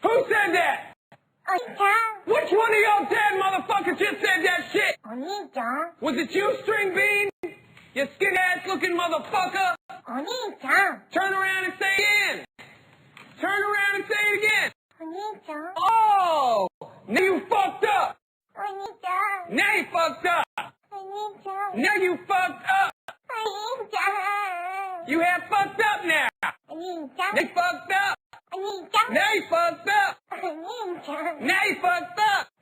Who said that? Which one of y'all dead motherfuckers just said that shit? Was it you, String Bean? You skin-ass looking motherfucker? Turn around and say it again. Turn around and say it again. Oh! Now you fucked up. Now you fucked up. Now you fucked up. You have fucked up now. Now you fucked up. Now you fucked up. Now you fucked up.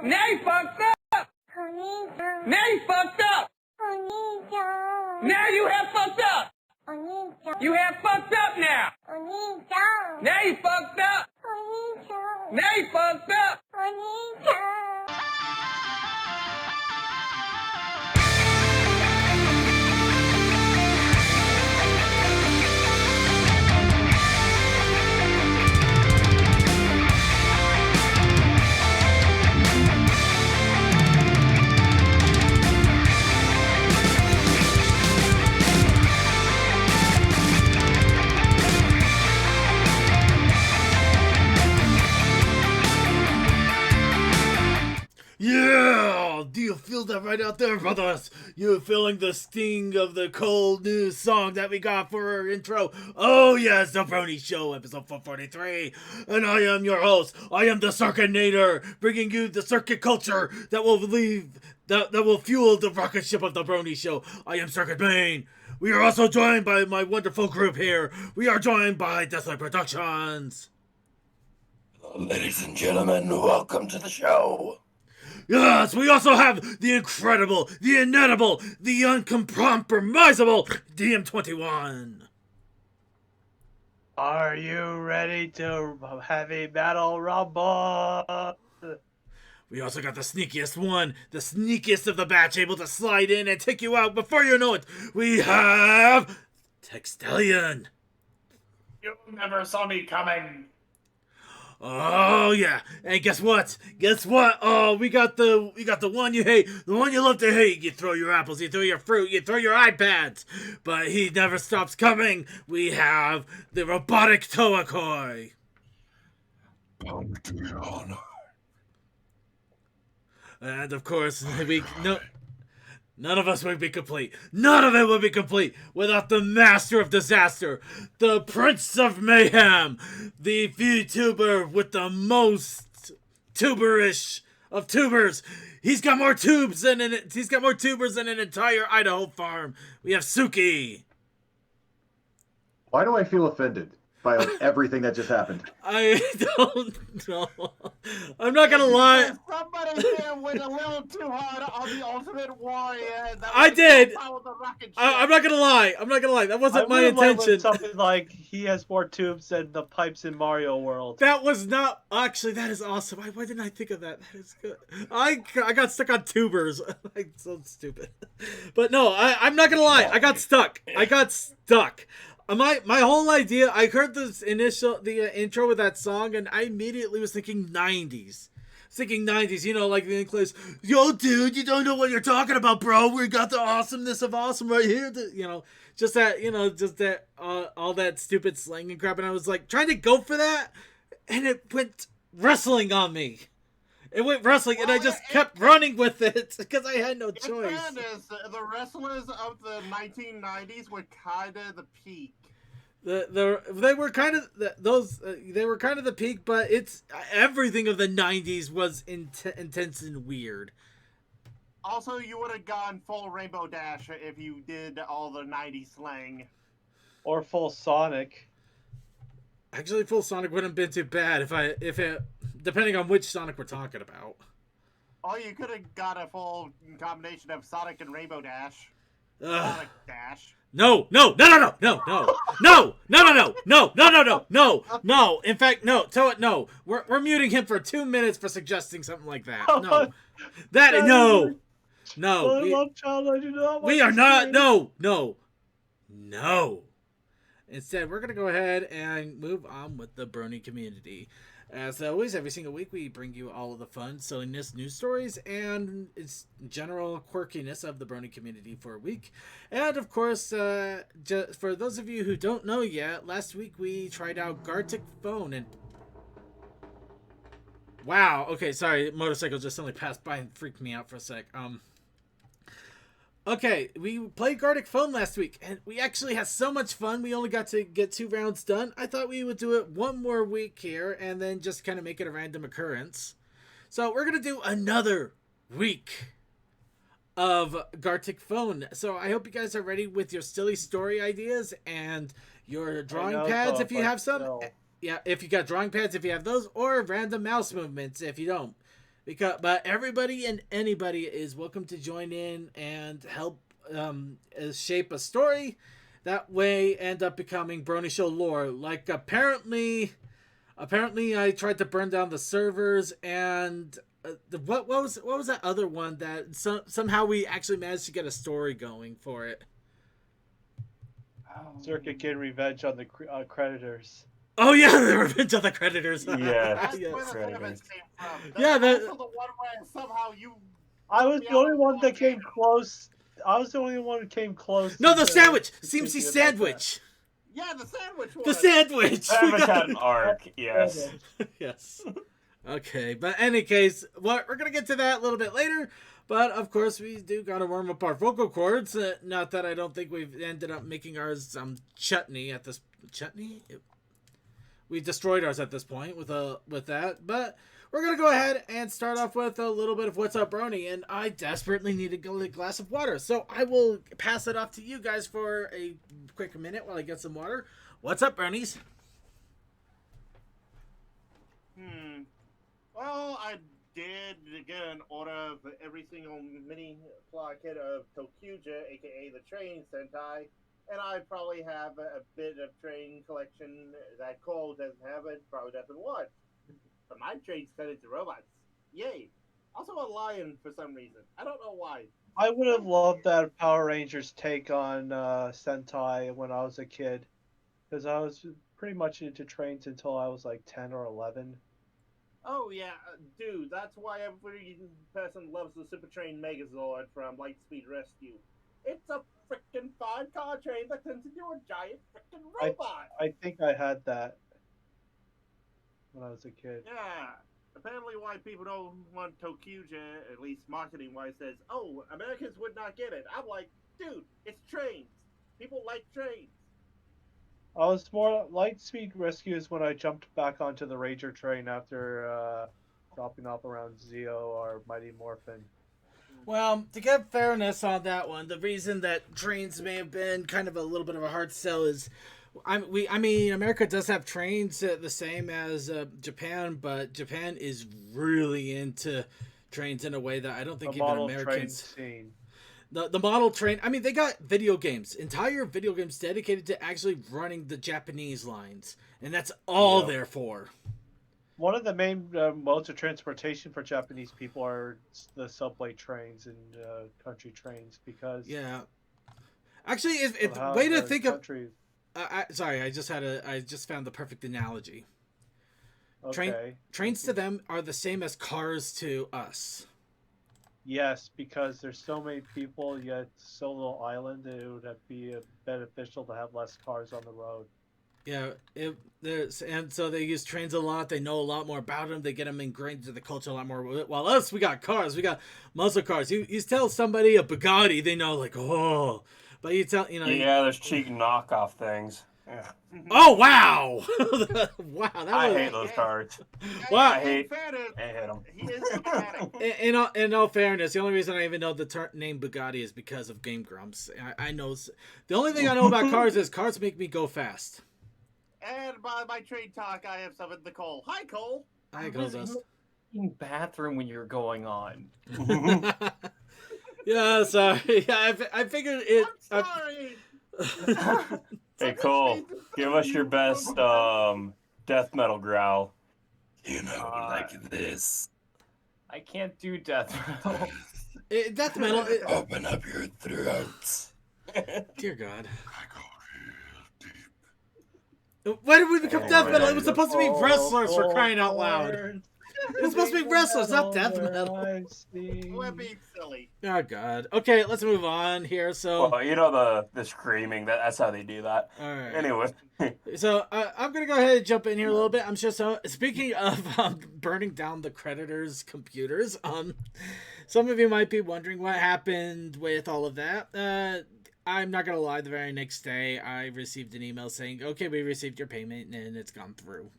Now you fucked up. Now you fucked up. Now you have fucked up. You have fucked up now. Now you fucked up. Now you fucked up. Yeah! Do you feel that right out there, brothers? You feeling the sting of the cold new song that we got for our intro? Oh yes, The Brony Show, episode 443. And I am your host. I am the Circuitnator, bringing you the circuit culture that will fuel the rocket ship of The Brony Show. I am Circuit Bane. We are also joined by my wonderful group here. We are joined by Deathlight Productions. Ladies and gentlemen, welcome to the show. Yes, we also have the incredible, the inedible, the uncompromisable DM21. Are you ready to have a battle rumble? We also got the sneakiest one, the sneakiest of the batch, able to slide in and take you out before you know it. We have Textelion. You never saw me coming. Oh yeah, and guess what? Oh, we got the one you hate, the one you love to hate. You throw your apples, you throw your fruit, you throw your iPads, but he never stops coming. We have the robotic Toakoi. Come to your honor. And of course, none of us would be complete. None of it would be complete without the master of disaster, the prince of mayhem, the VTuber with the most tuberish of tubers. He's got more tubers than an entire Idaho farm. We have Suki. Why do I feel offended by everything that just happened? I don't know. I'm not gonna lie. Somebody here went a little too hard on the Ultimate Warrior. I did. I'm not gonna lie. That wasn't my intention. Something like he has more tubes than the pipes in Mario World. That was not actually. That is awesome. Why didn't I think of that? That is good. I got stuck on tubers. I'm so stupid. But no, I'm not gonna lie. I got stuck. My whole idea, I heard the intro with that song, and I immediately was thinking 90s. You know, like the English, yo, dude, you don't know what you're talking about, bro. We got the awesomeness of awesome right here. All that stupid slang and crap. And I was like trying to go for that, and it went wrestling on me. And I just kept running with it because I had no choice. In fairness, the wrestlers of the 1990s were kind of the peak. They were kind of the peak, but it's everything of the 90s was intense and weird. Also, you would have gone full Rainbow Dash if you did all the 90s slang. Or full Sonic. Actually, full Sonic wouldn't have been too bad if it depending on which Sonic we're talking about. Oh, you could have got a full combination of Sonic and Rainbow Dash. Sonic Dash. No. In fact, no. We're muting him for 2 minutes for suggesting something like that. No. No. I love child. I do not. We are not. No. Instead, we're going to go ahead and move on with the Brony community. As always, every single week we bring you all of the fun, silliness, news stories, and its general quirkiness of the Brony community for a week. And of course, for those of you who don't know yet, last week we tried out Gartic Phone and... Wow, okay, sorry, motorcycle just suddenly passed by and freaked me out for a sec. Okay, we played Gartic Phone last week, and we actually had so much fun. We only got to get 2 rounds done. I thought we would do it one more week here, and then just kind of make it a random occurrence. So we're going to do another week of Gartic Phone. So I hope you guys are ready with your silly story ideas and your drawing pads if you have some. No. Yeah, if you got drawing pads, if you have those, or random mouse movements if you don't. But everybody and anybody is welcome to join in and help shape a story. That way, end up becoming Brony Show lore. Like apparently, I tried to burn down the servers, and what was that other one that somehow we actually managed to get a story going for it? Circuit getting revenge on the creditors. Oh yeah, the Revenge of the Creditors. Yeah, that's yes. where the Creditors came from. Yeah, also the one where somehow you. I was the only one that came close. I was the only one who came close. No, the sandwich. CMC sandwich. Yeah, the sandwich one. The sandwich. Sandwich had an arc. Yes. Yes. Okay, but in any case, we're gonna get to that a little bit later. But of course, we do gotta warm up our vocal cords. Not that I don't think we've ended up making ours chutney at this chutney. We destroyed ours at this point with that, but we're gonna go ahead and start off with a little bit of what's up, Brony, and I desperately need a glass of water, so I will pass it off to you guys for a quick minute while I get some water. What's up, Bronies? Well, I did get an order of every single mini placket of Tokuja, aka the Train Sentai. And I probably have a bit of train collection that Cole doesn't have and probably doesn't want. But my train's cut into robots. Yay. Also a lion for some reason. I don't know why. I would have loved that Power Rangers take on Sentai when I was a kid. Because I was pretty much into trains until I was like 10 or 11. Oh yeah, dude, that's why every person loves the Super Train Megazord from Lightspeed Rescue. It's a frickin' 5-car train that turns into a giant frickin' robot. I think I had that when I was a kid. Yeah. Apparently why people don't want Tokuja, at least marketing-wise, says, oh, Americans would not get it. I'm like, dude, it's trains. People like trains. I was more Lightspeed Rescue is when I jumped back onto the Ranger train after dropping off around Zeo or Mighty Morphin. Well, to get fairness on that one, the reason that trains may have been kind of a little bit of a hard sell is, I mean, America does have trains the same as Japan, but Japan is really into trains in a way that I don't think even Americans. The model train. I mean, they got video games, entire video games dedicated to actually running the Japanese lines, and that's all they're for. One of the main modes of transportation for Japanese people are the subway trains and country trains because actually, it's a way to think of. Sorry, I just found the perfect analogy. Okay. Trains to them are the same as cars to us. Yes, because there's so many people yet so little island, it would be beneficial to have less cars on the road. Yeah, and so they use trains a lot. They know a lot more about them. They get them ingrained into the culture a lot more. While us, we got cars. We got muscle cars. You tell somebody a Bugatti, they know like, oh. But you tell, Yeah, there's cheap knockoff things. Yeah. Oh, wow. Wow. I hate those cars. Wow. I hate them. He is a mechanic. In all fairness, the only reason I even know the name Bugatti is because of Game Grumps. I know. The only thing I know about cars is cars make me go fast. And by my train talk, I have summoned the Cole. Hi, Cole. Hi, Cole. Bathroom when you're going on. Yeah, sorry. Yeah, I figured it. I'm sorry. Hey, Cole, give us your best death metal growl. You know, like this. I can't do death metal. Death metal. Open up your throats. Dear God. I go real deep. Why did we become death metal? It was supposed to be wrestlers, for crying out loud. It was supposed to be wrestlers, not death metal. We're being silly. Oh god. Okay, let's move on here. So, Well, you know the screaming. That's how they do that. all right. Anyway. So I'm gonna go ahead and jump in here a little bit. I'm sure. So speaking of burning down the creditors' computers, some of you might be wondering what happened with all of that. I'm not gonna lie. The very next day, I received an email saying, "Okay, we received your payment and it's gone through."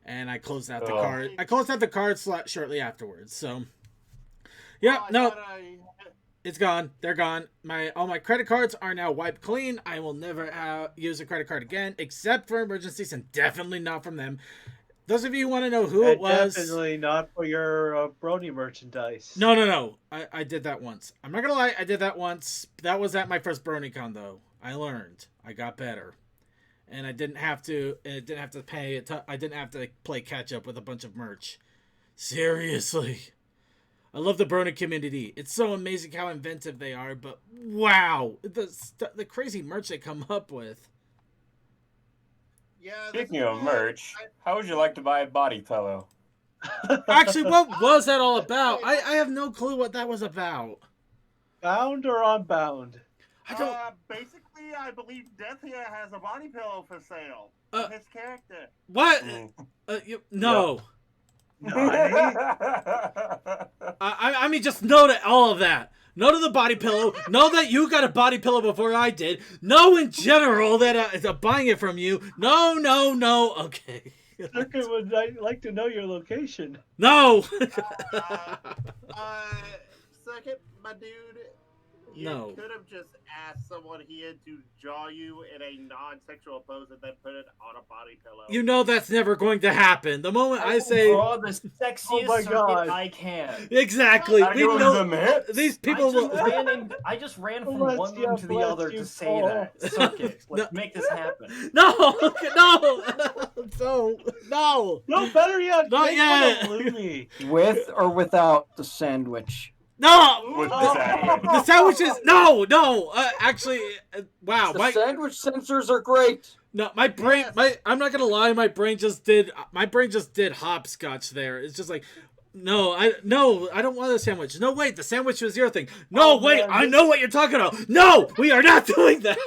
And I closed out the card. I closed out the card slot shortly afterwards. So, yeah, no, it's gone. They're gone. All my credit cards are now wiped clean. I will never use a credit card again, except for emergencies, and definitely not from them. Those of you who want to know who it was, definitely not for your Brony merchandise. No. I did that once. I'm not gonna lie. I did that once. That was at my first BronyCon, though. I learned. I got better. And I didn't have to. And it didn't have to pay. I didn't have to play catch up with a bunch of merch. Seriously, I love the Brony community. It's so amazing how inventive they are. But wow, the crazy merch they come up with. Yeah. Speaking of merch, how would you like to buy a body pillow? Actually, what was that all about? I have no clue what that was about. Bound or unbound? I don't. Basically, I believe Death here has a body pillow for sale. His character. What? No. I mean, just know that all of that. No to the body pillow. Know that you got a body pillow before I did. No, in general, that I'm buying it from you. No. Okay. Circuit would like to know your location. No. Second, my dude. You could have just asked someone here to jaw you in a non-sexual pose and then put it on a body pillow. You know that's never going to happen. The moment I say, draw the sexiest circuit I can. Exactly. We know these people I just ran from one room to the other to say that. Circuit. Let's make this happen. No. No, better yet. Not yet. With or without the sandwich? No, With the sandwiches. No. Actually, wow. The sandwich sensors are great. No, my brain. I'm not gonna lie. My brain just did hopscotch there. It's just like, no, I don't want a sandwich. No, wait, the sandwich was your thing. No, wait, I know what you're talking about. No, we are not doing that.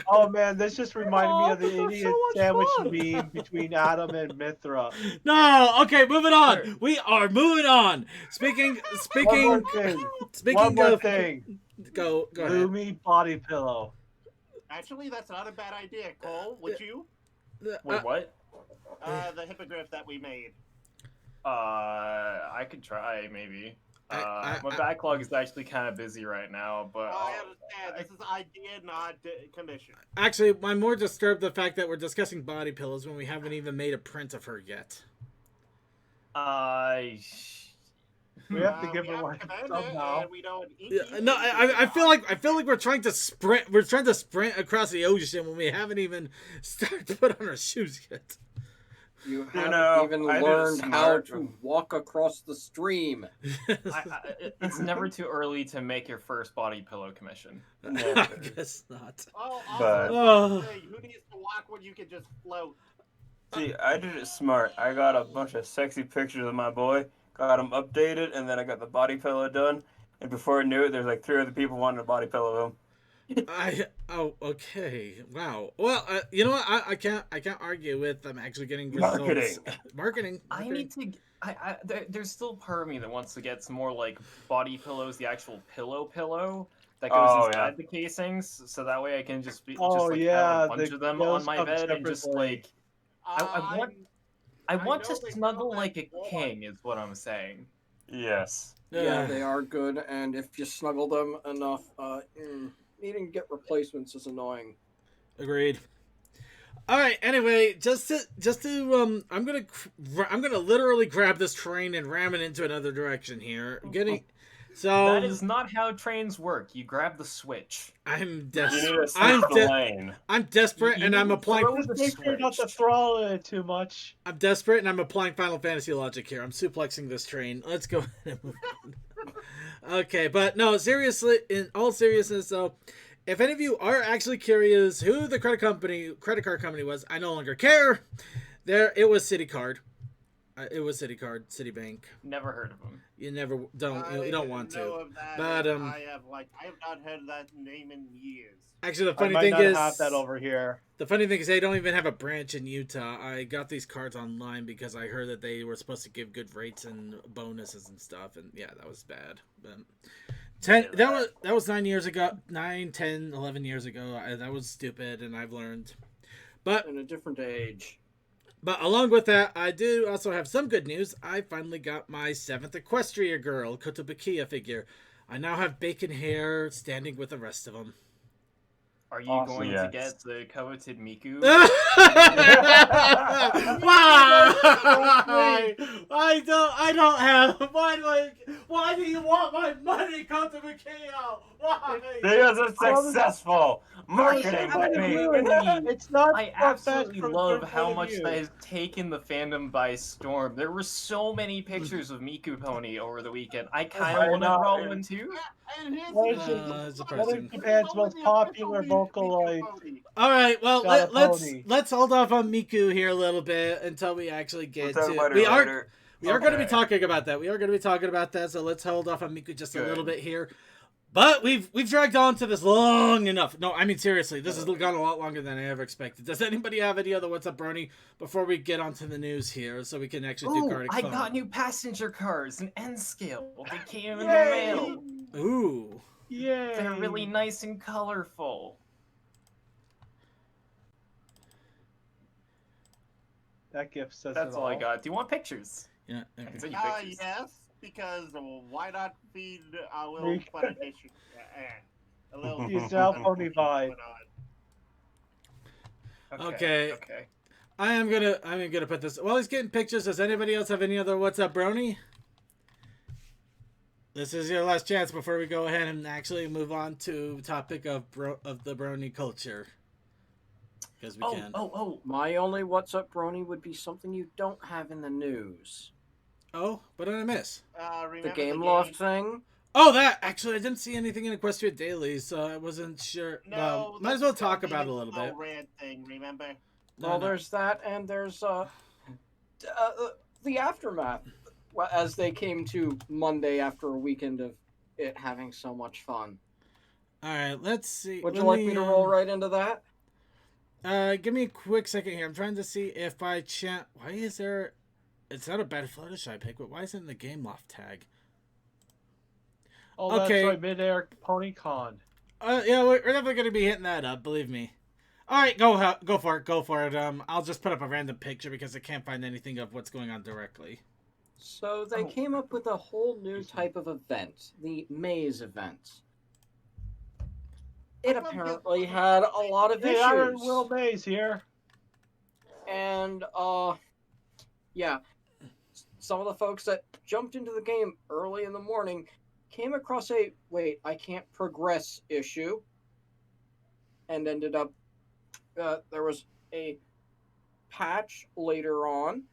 Oh man, this just reminded me of the idiot sandwich meme between Adam and Mithra. No, okay, moving on. We are moving on. Speaking. One more thing. Go ahead. Lumi body pillow. Actually, that's not a bad idea, Cole. Would you? Wait, what? The hippogriff that we made. I could try, maybe. My backlog is actually kind of busy right now, but... I understand. This is idea, not commission. Actually, I'm more disturbed the fact that we're discussing body pillows when we haven't even made a print of her yet. We have to give her one somehow. No, I feel like we're trying to sprint. We're trying to sprint across the ocean when we haven't even started to put on our shoes yet. You haven't even learned how to walk across the stream. It's never too early to make your first body pillow commission. I guess not. Who needs to walk when you can just float? See, I did it smart. I got a bunch of sexy pictures of my boy, got them updated, and then I got the body pillow done. And before I knew it, there's like 3 other people wanting a body pillow of him. Okay, wow. Well, you know what? I can't argue with them actually getting results. Marketing. I need to. There's still part of me that wants to get some more like body pillows, the actual pillow that goes inside the casings, so that way I can just have a bunch of them on my bed and just like. I want to snuggle like a king, is what I'm saying. Yes. Yeah, they are good, and if you snuggle them enough, needing to get replacements is annoying. Agreed. All right. Anyway, just to I'm gonna literally grab this train and ram it into another direction here. That is not how trains work. You grab the switch. I'm desperate. You need to switch the lane. I'm desperate, and I'm applying. Make sure not to throttle it too much. I'm desperate, and I'm applying Final Fantasy logic here. I'm suplexing this train. Let's go ahead and move on. Okay, but no, seriously, in all seriousness, though, if any of you are actually curious who the credit card company was, I no longer care. It was CitiCard. It was CitiCard, Citibank. Never heard of them. You don't want to. Of that, but I have not heard that name in years. Actually, the funny thing is, have that over here. The funny thing is, they don't even have a branch in Utah. I got these cards online because I heard that they were supposed to give good rates and bonuses and stuff, and yeah, that was bad. But that was 9 years ago, 9, 10, 11 years ago. That was stupid, and I've learned. But in a different age. But along with that, I do also have some good news. I finally got my 7th Equestria Girl, Kotobukiya figure. I now have bacon hair standing with the rest of them. Are you going to get the coveted Miku? Why? I don't have. Why do you want my money, Kotobukiya? Why? Because it's successful marketing technique. It's not. I absolutely love how much that has taken the fandom by storm. There were so many pictures of Miku Pony over the weekend. I kind of want to roll one too. What is Japan's most popular Vocaloid? All right, well let's hold off on Miku here a little bit until we actually get to. We are going to be talking about that. So let's hold off on Miku just a little bit here. But we've dragged on to this long enough. No, I mean seriously, this has gone a lot longer than I ever expected. Does anybody have any other What's Up, Brony? Before we get onto the news here, so we can actually do card. I got new passenger cars in N scale. They came in the mail. Ooh. Yeah. They're really nice and colorful. That gift says That's all I got. Do you want pictures? Yeah. I can send you pictures. Yes, because why not feed a little plantation? A little. Use now pony vibe. Okay. I'm gonna put this. While he's getting pictures, does anybody else have any other What's Up, Brony? This is your last chance before we go ahead and actually move on to topic of the Brony culture. Because we can. My only What's Up, Brony would be something you don't have in the news. Oh, what did I miss? The game loft thing. Oh, that! Actually, I didn't see anything in Equestria Daily, so I wasn't sure. No, might as well talk about it a little bit. Red thing, remember? Well, there's that, and there's the aftermath. Well, as they came to Monday after a weekend of it having so much fun. All right, let's see. Would you like me to roll right into that? Give me a quick second here. I'm trying to see if by chance. Why is there? It's not a bad Fluttershy pick, but why isn't it the Game Loft tag? Oh, okay. That's right, Mid-Air PonyCon. Yeah, we're definitely gonna be hitting that up. Believe me. All right, go for it. Go for it. I'll just put up a random picture because I can't find anything of what's going on directly. So they came up with a whole new type of event, the maze event. It apparently had a lot of issues. Iron Will Maze here. And, yeah. Some of the folks that jumped into the game early in the morning came across a, wait, I can't progress issue. And ended up, there was a patch later on,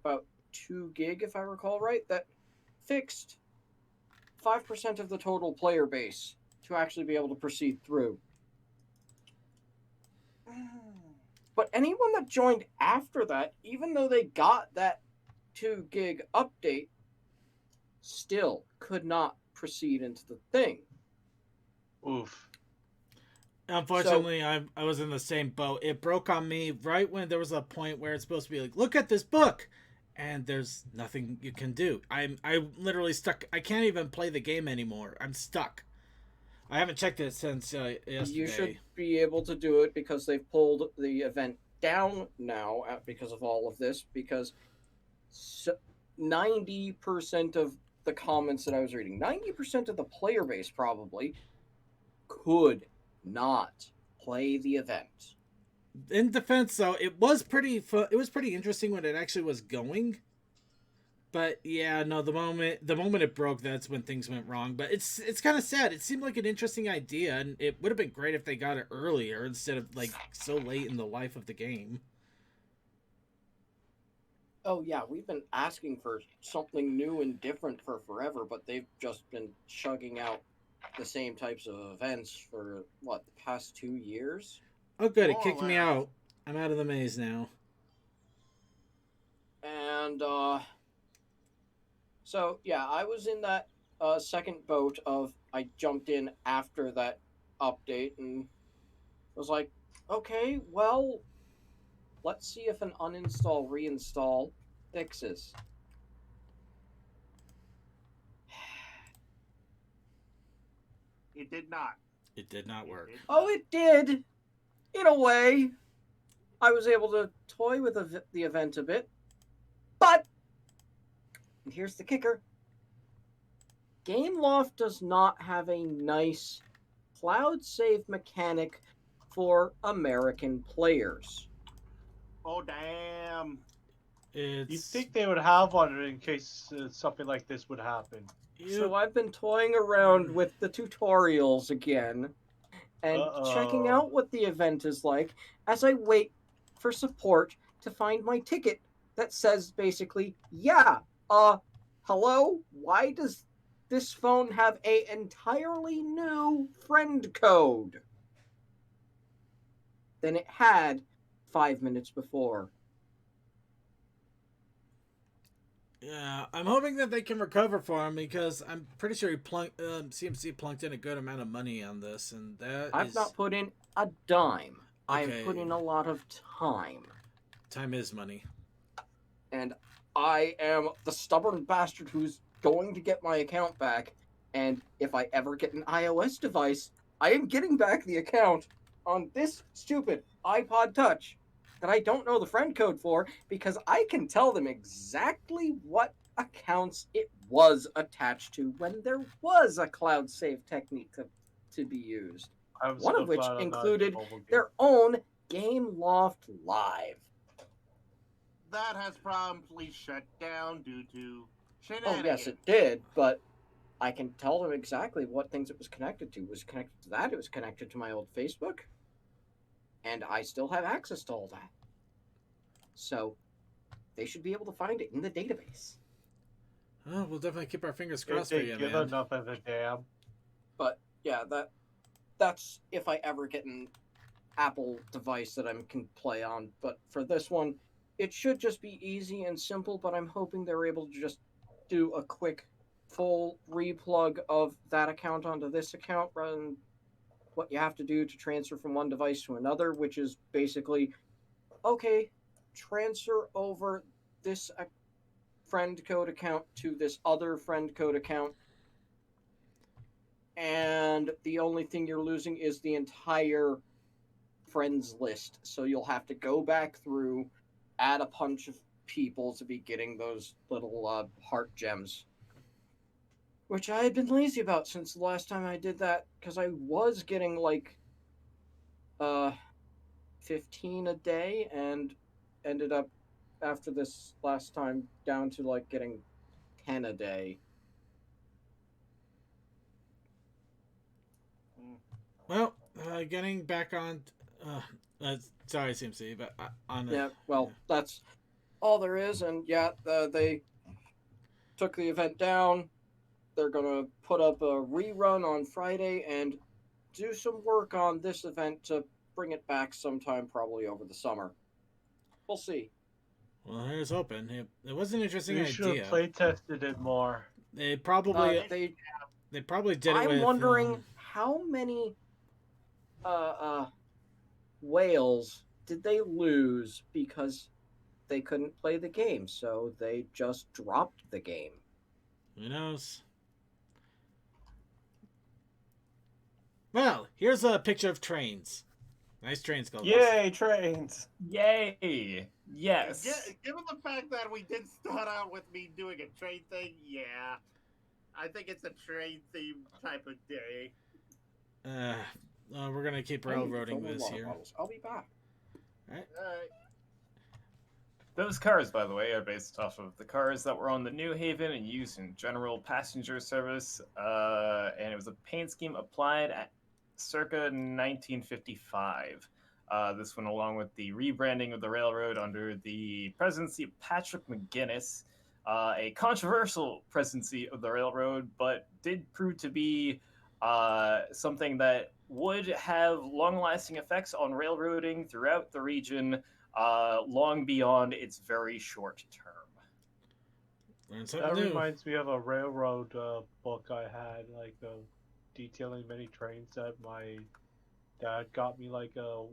about 2 gig if I recall right, that fixed 5% of the total player base to actually be able to proceed through. But anyone that joined after that, even though they got that 2 gig update, still could not proceed into the thing. Oof. Unfortunately, I was in the same boat. It broke on me right when there was a point where it's supposed to be like, look at this book, and there's nothing you can do. I'm literally stuck. I can't even play the game anymore. I'm stuck. I haven't checked it since yesterday. You should be able to do it because they've pulled the event down now because of all of this, because 90% of the comments that I was reading, 90% of the player base probably could not play the event. In defense, though, it was pretty fun. It was pretty interesting when it actually was going. But yeah, no, the moment it broke, that's when things went wrong. But it's kind of sad. It seemed like an interesting idea, and it would have been great if they got it earlier instead of like so late in the life of the game. Oh yeah, we've been asking for something new and different for forever, but they've just been chugging out the same types of events for what, the past 2 years. Oh, good. It kicked me out. I'm out of the maze now. And so yeah, I was in that second boat of I jumped in after that update and was like, okay, well, let's see if an uninstall reinstall fixes. It did not. It did not work. Oh, it did. In a way, I was able to toy with the event a bit, but and here's the kicker: Gameloft does not have a nice cloud save mechanic for American players. Oh, damn. You think they would have one in case something like this would happen? So I've been toying around with the tutorials again and checking out what the event is like as I wait for support to find my ticket that says basically, yeah, hello? Why does this phone have an entirely new friend code than it had 5 minutes before? Yeah, I'm hoping that they can recover for him because I'm pretty sure CMC plunked in a good amount of money on this, and I've not put in a dime. Okay. I've put in a lot of time. Time is money. And I am the stubborn bastard who's going to get my account back, and if I ever get an iOS device, I am getting back the account on this stupid iPod Touch that I don't know the friend code for, because I can tell them exactly what accounts it was attached to when there was a cloud save technique to be used. One of which included their own Gameloft Live. That has promptly shut down due to shenanigans. Oh, yes, it did, but I can tell them exactly what things it was connected to. It was connected to that, it was connected to my old Facebook, and I still have access to all that. So, they should be able to find it in the database. Oh, we'll definitely keep our fingers crossed if for they you, give man. enough of a damn. But, yeah, that's if I ever get an Apple device that I can play on. But for this one, it should just be easy and simple, but I'm hoping they're able to just do a quick, full replug of that account onto this account rather than what you have to do to transfer from one device to another, which is basically, okay, transfer over this friend code account to this other friend code account, and the only thing you're losing is the entire friends list. So you'll have to go back through, add a bunch of people to be getting those little heart gems, which I had been lazy about since the last time I did that, because I was getting like 15 a day and ended up after this last time down to like getting 10 a day. Well, getting back on sorry, CMC, but on yeah, well, that's all there is. And yeah, they took the event down. They're gonna put up a rerun on Friday and do some work on this event to bring it back sometime, probably over the summer. We'll see. Well, here's hoping. It was an interesting idea. You should have play tested it more. They probably they probably did it with... I'm wondering how many whales did they lose because they couldn't play the game, so they just dropped the game. Who knows? Well, here's a picture of trains. Nice trains, Gold. Yay, trains! Yay! Yes. Given the fact that we did start out with me doing a train thing, yeah. I think it's a train theme type of day. We're gonna keep railroading this here. I'll be back. Alright. Those cars, by the way, are based off of the cars that were on the New Haven and used in general passenger service. And it was a paint scheme applied at circa 1955. This went along with the rebranding of the railroad under the presidency of Patrick McGinnis. A controversial presidency of the railroad, but did prove to be something that would have long-lasting effects on railroading throughout the region, long beyond its very short term. That reminds me of a railroad book I had, like detailing many trains that my dad got me while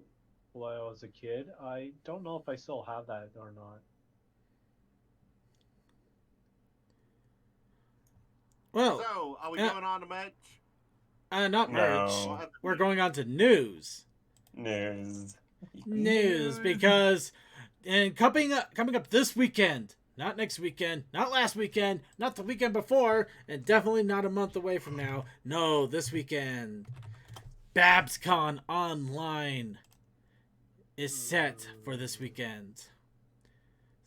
I was a kid. I don't know if I still have that or not. Well, so are we going on to merch? Not merch. We're going on to news. News, because coming up this weekend, not next weekend, not last weekend, not the weekend before, and definitely not a month away from now. No, this weekend, BabsCon Online is set for this weekend.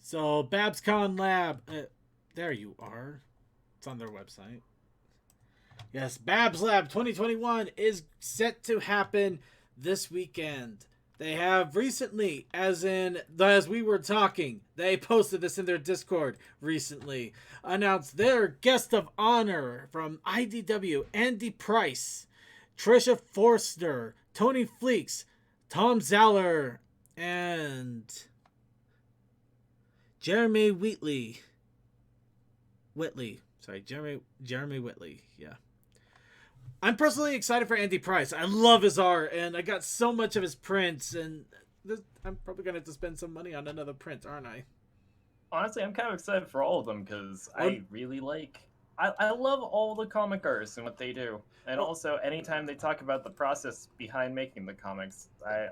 So BabsCon Lab, there you are. It's on their website. Yes, Babs Lab 2021 is set to happen this weekend. They have recently, as we were talking, they posted this in their Discord recently, announced their guest of honor from IDW, Andy Price, Trisha Forster, Tony Fleeks, Tom Zaller, and Jeremy Whitley. Jeremy Whitley, yeah. I'm personally excited for Andy Price. I love his art, and I got so much of his prints, and I'm probably going to have to spend some money on another print, aren't I? Honestly, I'm kind of excited for all of them, because I really I love all the comic artists and what they do. And also, anytime they talk about the process behind making the comics, I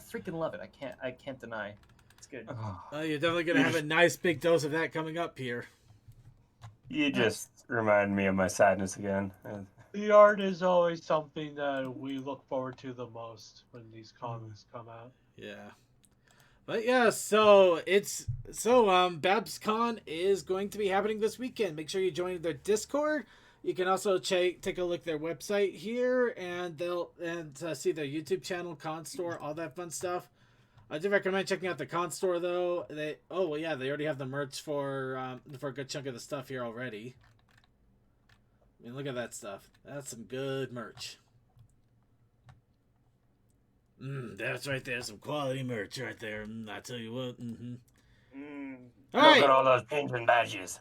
freaking love it. I can't deny. It's good. You're definitely going to have a nice big dose of that coming up here. You just remind me of my sadness again. The art is always something that we look forward to the most when these comics come out. Yeah. But yeah, so BabsCon is going to be happening this weekend. Make sure you join their Discord. You can also take a look at their website here, and see their YouTube channel, Con Store, all that fun stuff. I do recommend checking out the Con Store though. They already have the merch for a good chunk of the stuff here already. I mean, look at that stuff. That's some good merch. That's right there. Some quality merch right there. I tell you what. All right. Look at all those pins and badges.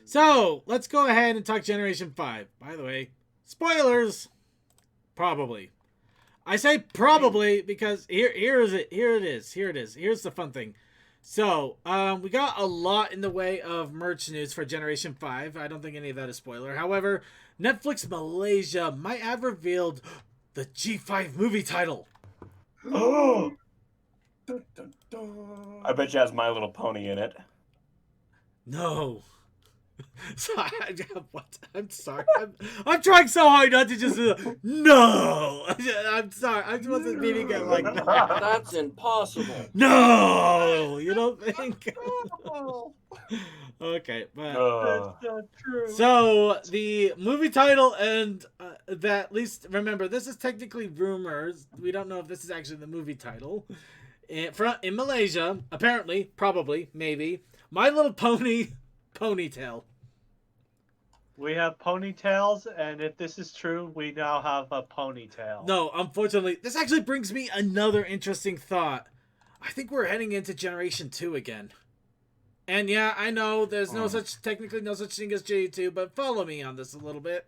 So, let's go ahead and talk Generation 5. By the way, spoilers. Probably. I say probably because here it is. Here's the fun thing. So, we got a lot in the way of merch news for Generation 5. I don't think any of that is spoiler. However, Netflix Malaysia might have revealed the G5 movie title. Oh! I bet you has My Little Pony in it. No. What? I'm sorry. I'm trying so hard not to just no. I'm sorry. I wasn't meaning it like that. That's impossible. No, you don't think? Okay, but that's not true. So the movie title and that, at least remember, this is technically rumors. We don't know if this is actually the movie title. In Malaysia, apparently, probably, maybe, My Little Pony Ponytail. We have ponytails, and if this is true, we now have a ponytail. No, unfortunately, this actually brings me another interesting thought. I think we're heading into Generation 2 again. And yeah, I know there's technically no such thing as J2, but follow me on this a little bit.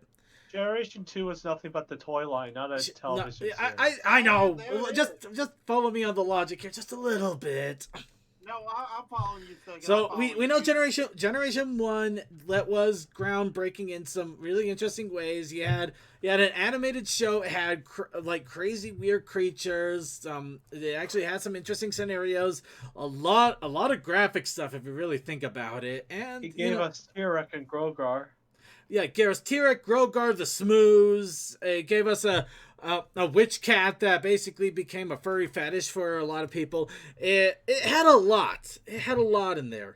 Generation 2 is nothing but the toy line, not a television series. I know. Just follow me on the logic here just a little bit. No, I'm following you. So we know Generation 1 that was groundbreaking in some really interesting ways. You had an animated show. It had crazy weird creatures. It actually had some interesting scenarios. A lot of graphic stuff if you really think about it. And it gave us Tirek and Grogar. Yeah, it gave us Tirek, Grogar, the Smooths. It gave us a witch cat that basically became a furry fetish for a lot of people. It had a lot. It had a lot in there.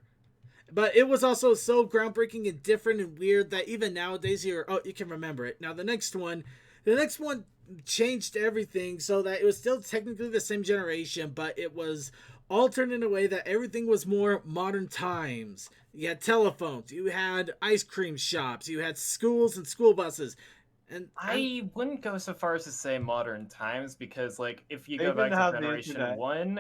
But it was also so groundbreaking and different and weird that even nowadays you can remember it. Now the next one changed everything so that it was still technically the same generation, but it was altered in a way that everything was more modern times. You had telephones, you had ice cream shops, you had schools and school buses. And I wouldn't go so far as to say modern times, because like if you They go back didn't to have the Generation internet. 1,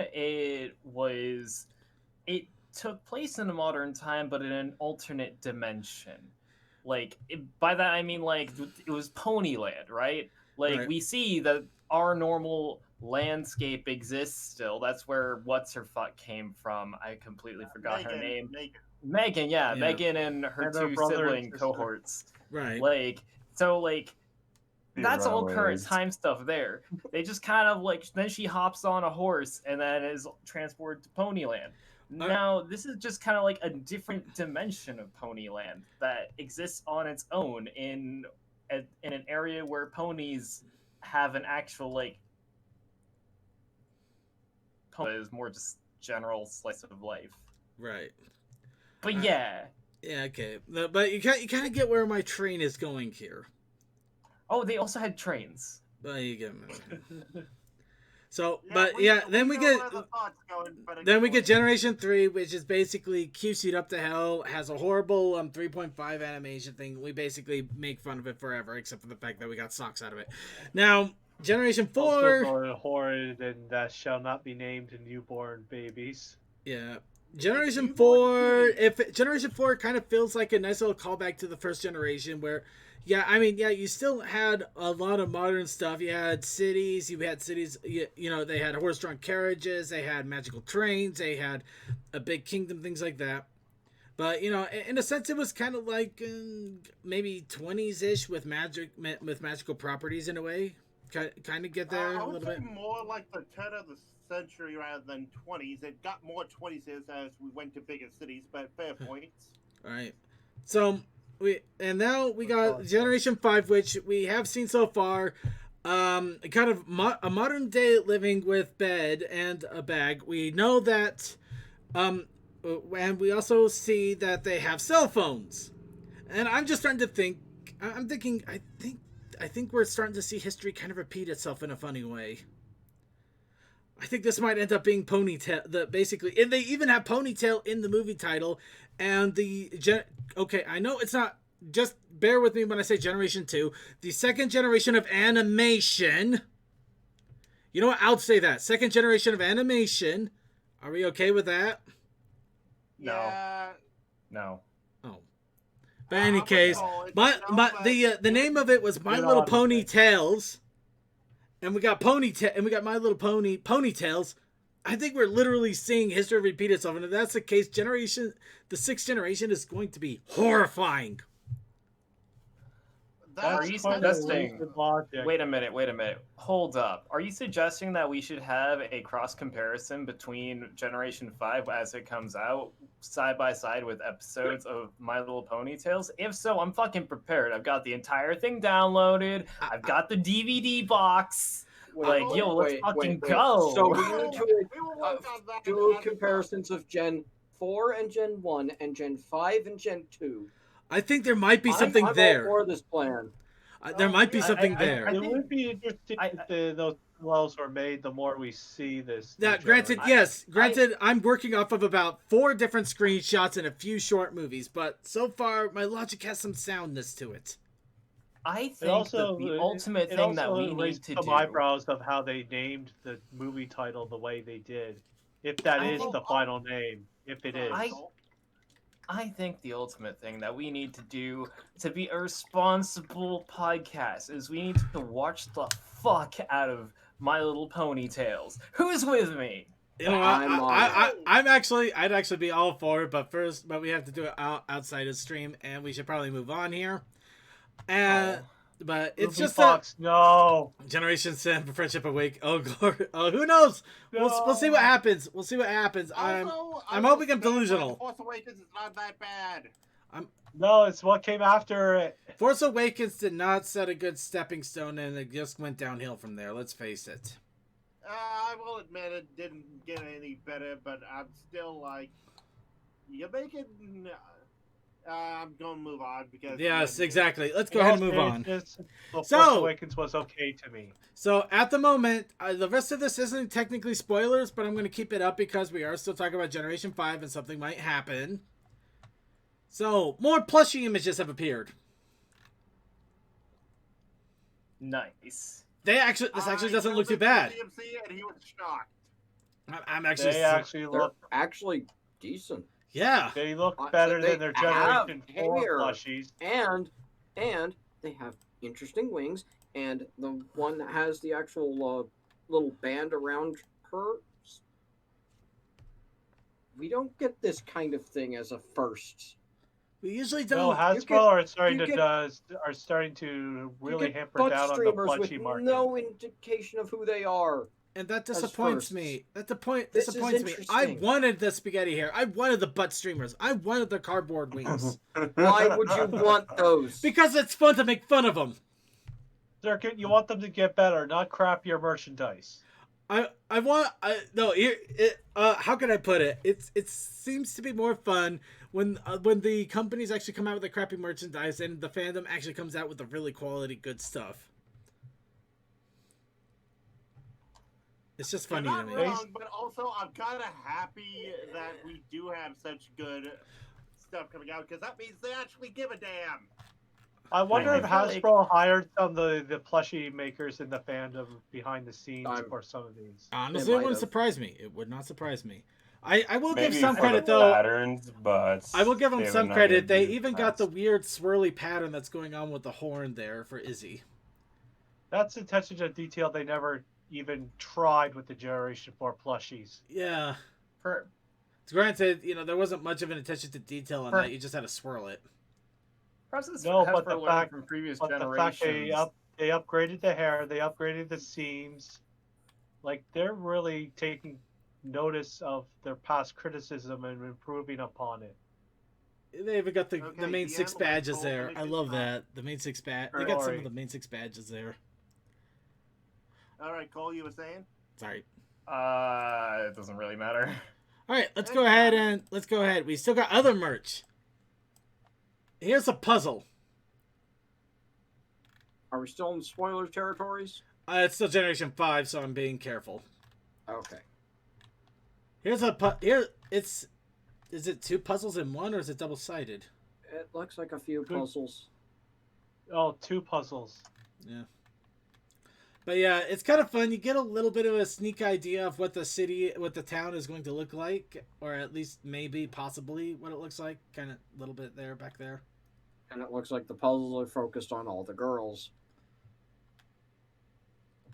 it took place in a modern time, but in an alternate dimension. Like by that I mean like it was Ponyland, right? Like Right. we see that our normal landscape exists still. That's where what's her fuck came from. I completely forgot her name. Megan, yeah, Yeah. Megan and her And their two brother and sibling sister. cohorts. Right. Like so like that's all current Runaways. time stuff there. They just kind of like then she hops on a horse and then is transported to Ponyland. Now this is just kind of like a different dimension of Ponyland that exists on its own in an area where ponies have an actual like is more just general slice of life. Right. But yeah. Yeah, okay. But you kind of get where my train is going here. Oh, they also had trains. Well, you get So, then we get Generation 3, which is basically QC'd up to hell, has a horrible 3.5 animation thing. We basically make fun of it forever, except for the fact that we got socks out of it. Now, Generation 4... Also horrid and that shall not be named newborn babies. Yeah. Generation 4, Generation 4 kind of feels like a nice little callback to the first generation where, you still had a lot of modern stuff. You had cities, they had horse-drawn carriages, they had magical trains, they had a big kingdom, things like that. But, in a sense, it was kind of like maybe 20s-ish with magical properties in a way. Kind of get there a little bit. More like the turn of the century rather than 20s. It got more 20s as we went to bigger cities, but fair points. All right. So now we got Generation 5, which we have seen so far. Kind of a modern day living with bed and a bag. We know that, and we also see that they have cell phones. And I'm just starting to think. I think we're starting to see history kind of repeat itself in a funny way. I think this might end up being Ponytail. And they even have Ponytail in the movie title. And I know it's not. Just bear with me when I say Generation 2. The second generation of animation. You know what? I'll say that. Second generation of animation. Are we okay with that? No. No. Oh. But in any case, the name of it was My Little Pony Tales, and we got My Little Pony Ponytails. I think we're literally seeing history repeat itself, and if that's the case, the sixth generation is going to be horrifying. Are you suggesting? Wait a minute. Hold up. Are you suggesting that we should have a cross comparison between Generation 5 as it comes out, side by side with episodes of My Little Pony Tales? If so, I'm fucking prepared. I've got the entire thing downloaded. I've got the DVD box. Let's fucking go. So we need to do comparisons of Gen 4 and Gen 1 and Gen 5 and Gen 2. I think there might be something there. I'm all for this plan. There might be something there. It would be interesting if those parallels were made the more we see this. Yeah, granted, I'm working off of about 4 different screenshots and a few short movies, but so far my logic has some soundness to it. I think the ultimate thing that we need to do... eyebrows of how they named the movie title the way they did. If that is the final name. If it is. I think the ultimate thing that we need to do to be a responsible podcast is we need to watch the fuck out of My Little Pony Tales. Who's with me? I'd actually be all for it, but we have to do it outside of stream, and we should probably move on here. But it's just no Generation 7 Friendship Awake. Oh, glory. Oh, who knows? No. We'll see what happens. I'm hoping I'm delusional. Force Awakens is not that bad. No, it's what came after it. Force Awakens did not set a good stepping stone, and it just went downhill from there. Let's face it. I will admit it didn't get any better, but I'm still like, you make it. I'm going to move on because... Yes, exactly. Let's go ahead and move on. Force Awakens was okay to me. So, at the moment, the rest of this isn't technically spoilers, but I'm going to keep it up because we are still talking about Generation 5 and something might happen. So, more plushie images have appeared. Nice. This actually doesn't look too bad. DMC and he was shocked. I'm actually. They're actually decent. Yeah. They look better than their Generation 4 plushies. And they have interesting wings, and the one that has the actual little band around her. We don't get this kind of thing as a first. We usually don't. No, Hasbro are starting to really hamper down on the plushie market. No indication of who they are. And that disappoints me. Disappoints me. I wanted the spaghetti hair. I wanted the butt streamers. I wanted the cardboard wings. Why would you want those? Because it's fun to make fun of them. Circuit, you want them to get better, not crappy merchandise. How can I put it? It seems to be more fun when the companies actually come out with the crappy merchandise and the fandom actually comes out with the really quality good stuff. It's just funny to me. You're not wrong, but also I'm kind of happy that we do have such good stuff coming out because that means they actually give a damn. I wonder if Hasbro hired some of the plushie makers in the fandom behind the scenes for some of these. Honestly, it wouldn't surprise me. It would not surprise me. I will give some credit though. Patterns, but I will give them some credit. They even got the weird swirly pattern that's going on with the horn there for Izzy. That's attention to detail they never even tried with the Generation 4 plushies. Yeah. Granted, there wasn't much of an attention to detail on that. You just had to swirl it. But the fact they upgraded the hair, they upgraded the seams. Like, they're really taking notice of their past criticism and improving upon it. They even got the main 6 badges there. I love that. The main 6 badge. They got some of the main 6 badges there. All right, Cole, you were saying? Sorry. It doesn't really matter. All right, let's go ahead. We still got other merch. Here's a puzzle. Are we still in spoiler territories? It's still Generation 5, so I'm being careful. Okay. Here's a is it 2 puzzles in one, or is it double-sided? It looks like a few puzzles. Oh, 2 puzzles. Yeah. But yeah, it's kind of fun. You get a little bit of a sneak idea of what the town is going to look like, or at least maybe, possibly, what it looks like. Kind of a little bit there, back there. And it looks like the puzzles are focused on all the girls.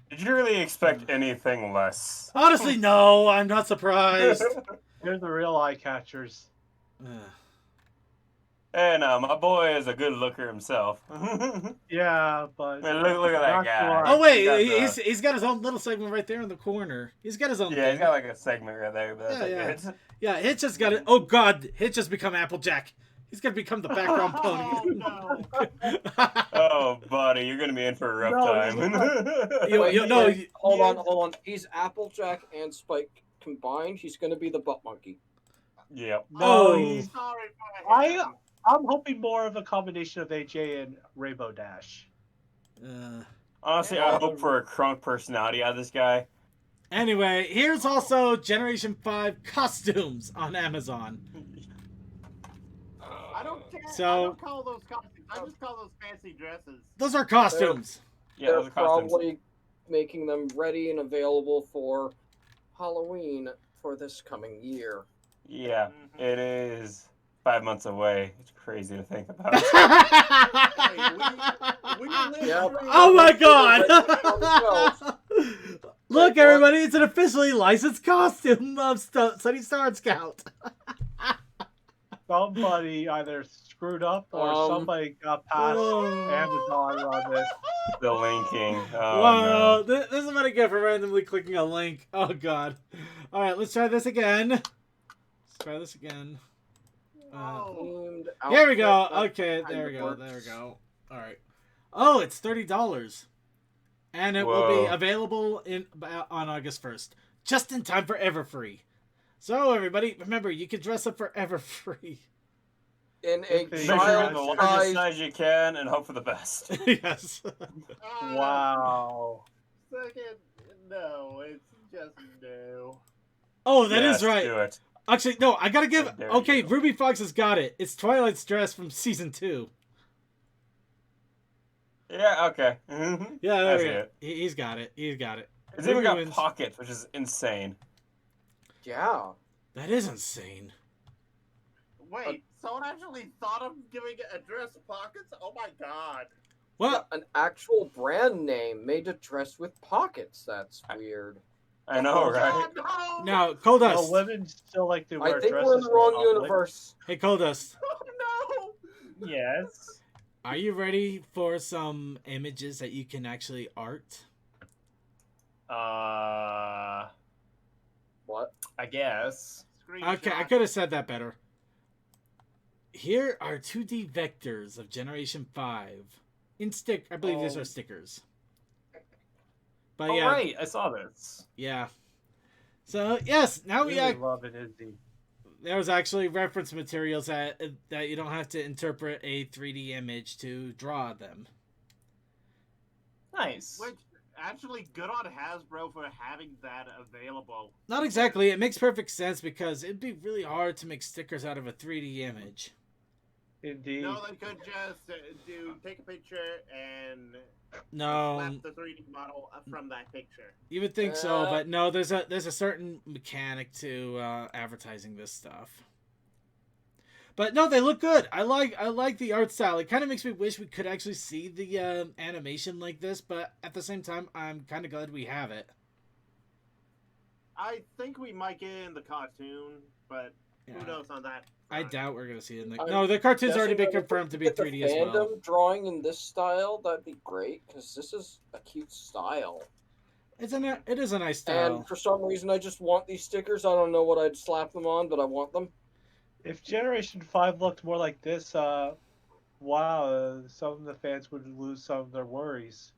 Did you really expect anything less? Honestly, no. I'm not surprised. They're the real eye catchers. And my boy is a good looker himself. Yeah, but man, look at that guy. Oh wait, he's got his own little segment right there in the corner. He's got his own. Yeah, he's got like a segment right there. But yeah. Hitch has got it. Oh God, Hitch has become Applejack. He's gonna become the background pony. Oh, buddy, you're gonna be in for a rough time. Hold on. He's Applejack and Spike combined. He's gonna be the butt monkey. Yep. No, I'm hoping more of a combination of AJ and Rainbow Dash. Honestly, I hope for a crunk personality out of this guy. Anyway, here's also Generation 5 costumes on Amazon. I don't care. So, I don't call those costumes. I just call those fancy dresses. Those are costumes. They're probably making them ready and available for Halloween for this coming year. Yeah, it is 5 months away. It's crazy to think about. Oh my God! Look, everybody, it's an officially licensed costume of Sunny Star Scout. Somebody either screwed up or somebody got past Amazon on this. The linking. Oh, wow, no. This is what I get for randomly clicking a link. Oh God. All right, let's try this again. Here we go. Okay, there we go. All right. Oh, it's $30, and it will be available on August 1st, just in time for Everfree. So everybody, remember, you can dress up for Everfree. In a child the largest size you can, and hope for the best. Yes. Wow. Second, no, it's just no. Oh, that is right. Do it. Actually, no, I gotta give. Okay, Ruby Fox has got it. It's Twilight's dress from season 2. Yeah, okay. Mm-hmm. Yeah, I there see we go. it. He's got it. He's got it. It's even got Ruins. pockets, which is insane. Yeah. That is insane. Wait, someone actually thought of giving address pockets? Oh my god. Well, an actual brand name made a dress with pockets. That's weird. I know, right? Oh, no! now, Coldust. Well, women still like to wear I think dresses. we're in the in wrong public. universe. Hey, Coldust. Oh, no! Yes. Are you ready for some images that you can actually art? What? I guess. Okay, I could have said that better. Here are 2D vectors of Generation 5. I believe these are stickers. But Oh, yeah, right. I saw this. yeah. So yes, now we Really loving Izzy. there's actually reference materials that you don't have to interpret a 3D image to draw them. Nice. Which, actually, good on Hasbro for having that available. Not exactly. It makes perfect sense because it'd be really hard to make stickers out of a 3D image. Indeed. No, they could just take a picture and No, slap the 3D model from that picture. you would think so, but no. There's a certain mechanic to advertising this stuff. But no, they look good. I like the art style. It kind of makes me wish we could actually see the animation like this, but at the same time, I'm kind of glad we have it. I think we might get it in the cartoon, but who knows on that? I doubt we're gonna see it. No, the cartoon's already been confirmed to be 3D as well. Fandom drawing in this style, that'd be great because this is a cute style. It is a nice style. And for some reason, I just want these stickers. I don't know what I'd slap them on, but I want them. If Generation 5 looked more like this, wow, some of the fans would lose some of their worries.